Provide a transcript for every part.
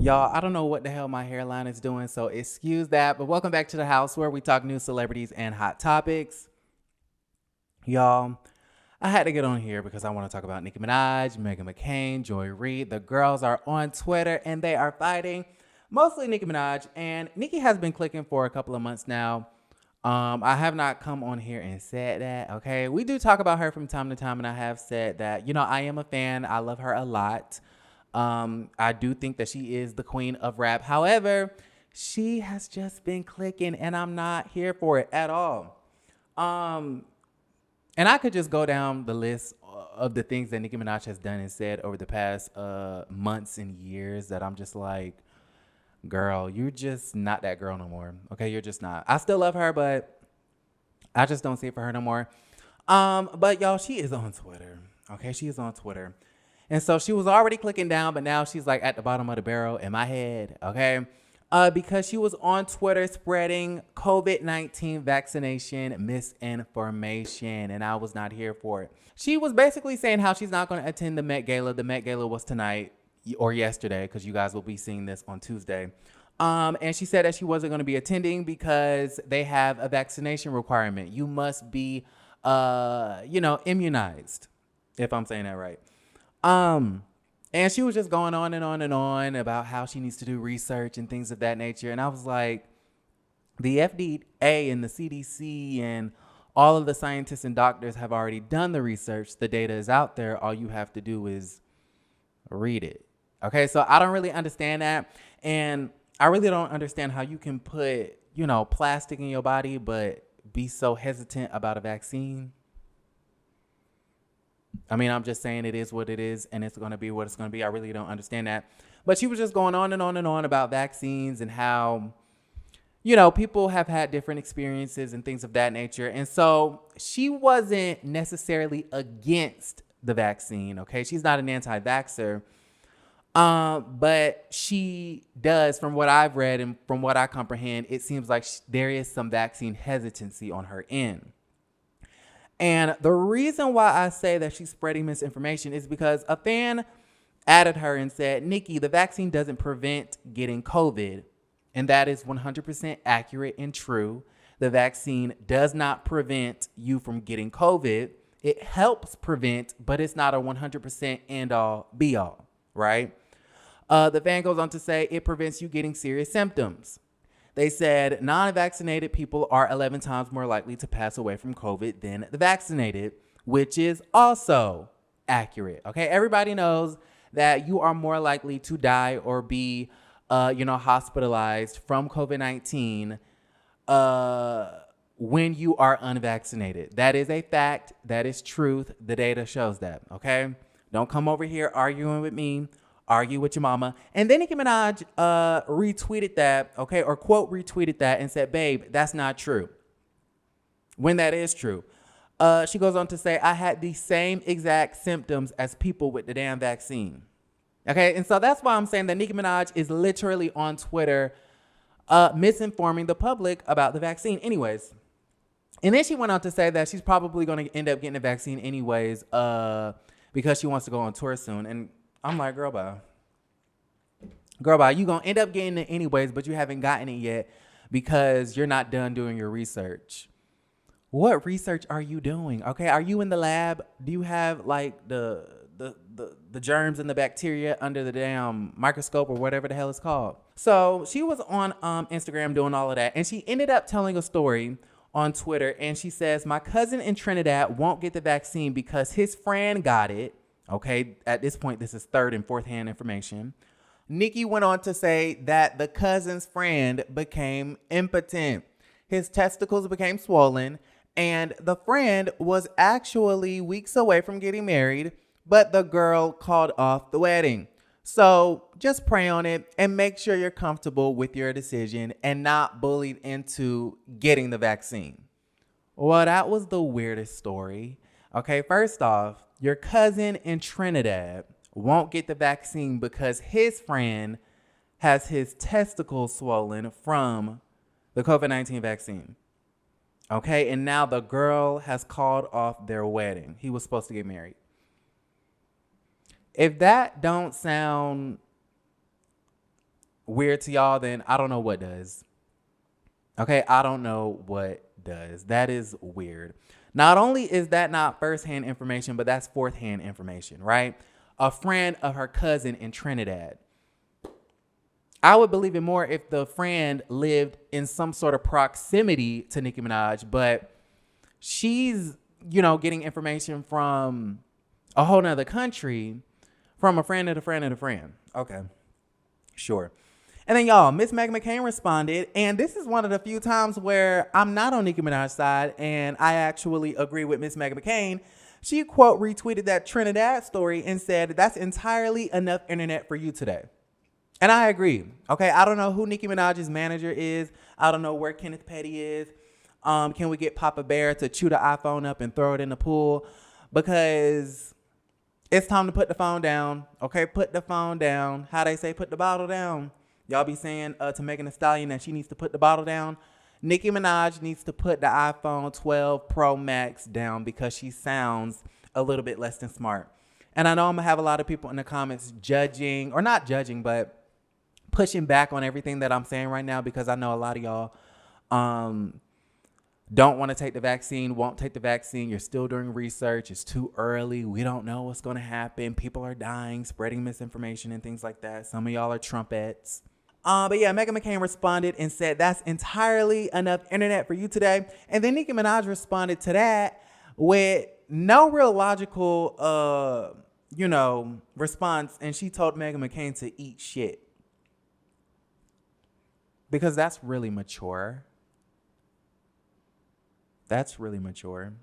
Y'all, I don't know what the hell my hairline is doing, so excuse that. But welcome back to the house where we talk news, celebrities, and hot topics. Y'all, I had to get on here because I want to talk about Nicki Minaj, Meghan McCain, Joy Reid. The girls are on Twitter and they are fighting. Mostly Nicki Minaj. And Nicki has been clicking for a couple of months now. I have not come on here and said that, okay? We do talk about her from time to time, and I have said that, I am a fan. I love her a lot. I do think that she is the queen of rap. However, she has just been clicking, and I'm not here for it at all. Um, and I could just go down the list of the things that Nicki Minaj has done and said over the past months and years that I'm just like, girl, you're just not that girl no more. Okay, you're just not. I still love her, but I just don't see it for her no more. But y'all, she is on Twitter. Okay, she is on Twitter. And so she was already clicking down, but now she's like at the bottom of the barrel in my head, okay? Because she was on Twitter spreading COVID-19 vaccination misinformation, and I was not here for it. She was basically saying how she's not going to attend the Met Gala. The Met Gala was tonight or yesterday, because you guys will be seeing this on Tuesday. And she said that she wasn't going to be attending because they have a vaccination requirement. You must be, immunized, if I'm saying that right. And she was just going on and on and on about how she needs to do research and things of that nature. And I was like, the FDA and the CDC and all of the scientists and doctors have already done the research. The data is out there. All you have to do is read it. Okay, so I don't really understand that. And I really don't understand how you can put, plastic in your body, but be so hesitant about a vaccine. I mean, I'm just saying it is what it is, and it's going to be what it's going to be. I really don't understand that. But she was just going on and on and on about vaccines and how, people have had different experiences and things of that nature. And so she wasn't necessarily against the vaccine, okay? She's not an anti-vaxxer. But she does, from what I've read and from what I comprehend, it seems like there is some vaccine hesitancy on her end. And the reason why I say that she's spreading misinformation is because a fan added her and said, Nicki, the vaccine doesn't prevent getting COVID. And that is 100% accurate and true. The vaccine does not prevent you from getting COVID. It helps prevent, but it's not a 100% end all be all, right? The fan goes on to say it prevents you getting serious symptoms. They said non-vaccinated people are 11 times more likely to pass away from COVID than the vaccinated, which is also accurate. Okay, everybody knows that you are more likely to die or be, hospitalized from COVID-19 when you are unvaccinated. That is a fact. That is truth. The data shows that. Okay, don't come over here arguing with me. Argue with your mama. And then Nicki Minaj retweeted that, okay, or quote retweeted that and said, babe, that's not true. When that is true. She goes on to say, I had the same exact symptoms as people with the damn vaccine. Okay, and so that's why I'm saying that Nicki Minaj is literally on Twitter misinforming the public about the vaccine anyways. And then she went on to say that she's probably going to end up getting the vaccine anyways because she wants to go on tour soon. And I'm like, girl, bye. Girl, bye. You're going to end up getting it anyways, but you haven't gotten it yet because you're not done doing your research. What research are you doing? Okay, are you in the lab? Do you have like the germs and the bacteria under the damn microscope or whatever the hell it's called? So she was on Instagram doing all of that, and she ended up telling a story on Twitter, and she says, my cousin in Trinidad won't get the vaccine because his friend got it. Okay, at this point, this is third and fourth hand information. Nicki went on to say that the cousin's friend became impotent. His testicles became swollen, and the friend was actually weeks away from getting married, but the girl called off the wedding. So just pray on it and make sure you're comfortable with your decision and not bullied into getting the vaccine. Well, that was the weirdest story. Okay, first off, your cousin in Trinidad won't get the vaccine because his friend has his testicles swollen from the COVID-19 vaccine. Okay, and now the girl has called off their wedding. He was supposed to get married. If that don't sound weird to y'all, then I don't know what does. Okay, I don't know what does. That is weird. Not only is that not firsthand information, but that's fourth-hand information, right? A friend of her cousin in Trinidad. I would believe it more if the friend lived in some sort of proximity to Nicki Minaj, but she's, getting information from a whole nother country from a friend of a friend of a friend. Okay, sure. And then y'all, Miss Meghan McCain responded, and this is one of the few times where I'm not on Nicki Minaj's side, and I actually agree with Miss Meghan McCain. She, quote, retweeted that Trinidad story and said, that's entirely enough internet for you today. And I agree. Okay, I don't know who Nicki Minaj's manager is. I don't know where Kenneth Petty is. Can we get Papa Bear to chew the iPhone up and throw it in the pool? Because it's time to put the phone down. Okay, put the phone down. How they say, put the bottle down. Y'all be saying to Megan Thee Stallion that she needs to put the bottle down. Nicki Minaj needs to put the iPhone 12 Pro Max down because she sounds a little bit less than smart. And I know I'm going to have a lot of people in the comments judging, or not judging, but pushing back on everything that I'm saying right now, because I know a lot of y'all don't want to take the vaccine, won't take the vaccine. You're still doing research. It's too early. We don't know what's going to happen. People are dying, spreading misinformation and things like that. Some of y'all are Trumpets. But yeah, Meghan McCain responded and said, that's entirely enough internet for you today. And then Nicki Minaj responded to that with no real logical, response. And she told Meghan McCain to eat shit. Because that's really mature. That's really mature.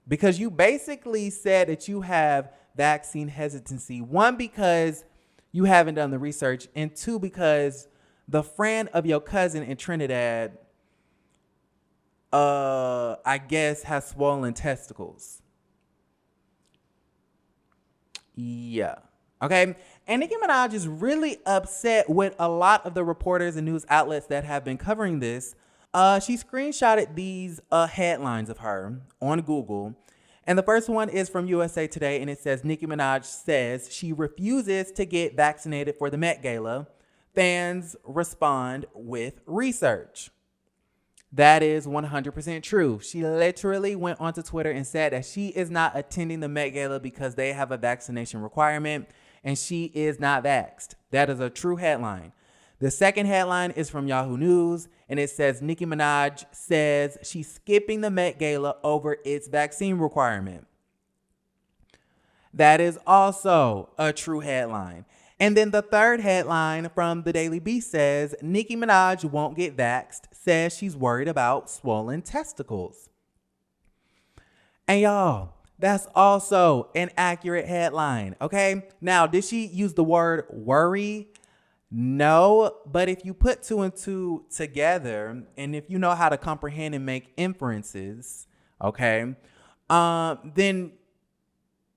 Because you basically said that you have vaccine hesitancy. One, because you haven't done the research. And two, because the friend of your cousin in Trinidad, I guess, has swollen testicles. Yeah. Okay. And Nicki Minaj is really upset with a lot of the reporters and news outlets that have been covering this. She screenshotted these headlines of her on Google. And the first one is from USA Today, and it says, Nicki Minaj says she refuses to get vaccinated for the Met Gala. Fans respond with research. That is 100% true. She literally went onto Twitter and said that she is not attending the Met Gala because they have a vaccination requirement, and she is not vaxxed. That is a true headline. The second headline is from Yahoo News, and it says Nicki Minaj says she's skipping the Met Gala over its vaccine requirement. That is also a true headline. And then the third headline from the Daily Beast says, Nicki Minaj won't get vaxxed, says she's worried about swollen testicles. And y'all, that's also an accurate headline, okay? Now, did she use the word worry? No, but if you put two and two together, and if you know how to comprehend and make inferences, okay, then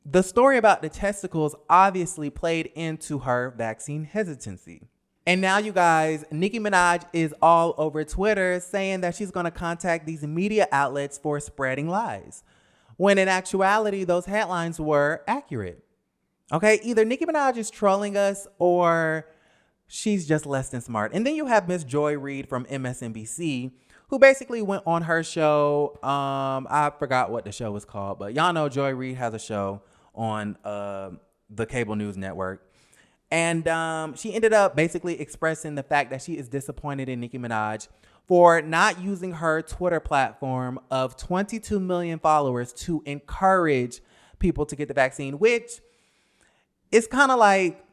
the story about the testicles obviously played into her vaccine hesitancy. And now, you guys, Nicki Minaj is all over Twitter saying that she's going to contact these media outlets for spreading lies, when in actuality, those headlines were accurate. Okay, either Nicki Minaj is trolling us or she's just less than smart. And then you have Miss Joy Reid from MSNBC, who basically went on her show. I forgot what the show was called, but y'all know Joy Reid has a show on the cable news network. And she ended up basically expressing the fact that she is disappointed in Nicki Minaj for not using her Twitter platform of 22 million followers to encourage people to get the vaccine, which is kind of like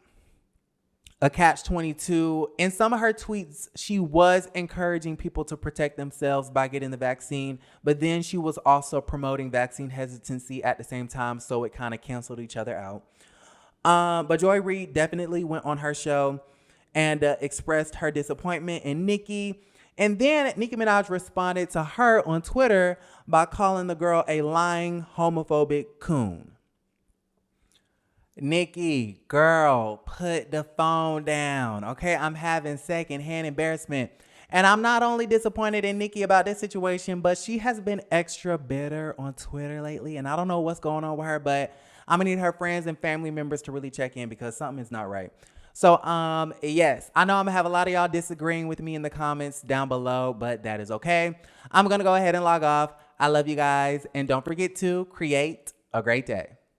a catch-22. In some of her tweets, she was encouraging people to protect themselves by getting the vaccine, but then she was also promoting vaccine hesitancy at the same time, so it kind of canceled each other out. But Joy Reid definitely went on her show and expressed her disappointment in Nicki. And then Nicki Minaj responded to her on Twitter by calling the girl a lying, homophobic coon. Nicki, girl, put the phone down. Okay, I'm having secondhand embarrassment. And I'm not only disappointed in Nicki about this situation, but she has been extra bitter on Twitter lately. And I don't know what's going on with her, but I'm going to need her friends and family members to really check in because something is not right. So, yes, I know I'm gonna have a lot of y'all disagreeing with me in the comments down below, but that is okay. I'm gonna go ahead and log off. I love you guys, and don't forget to create a great day.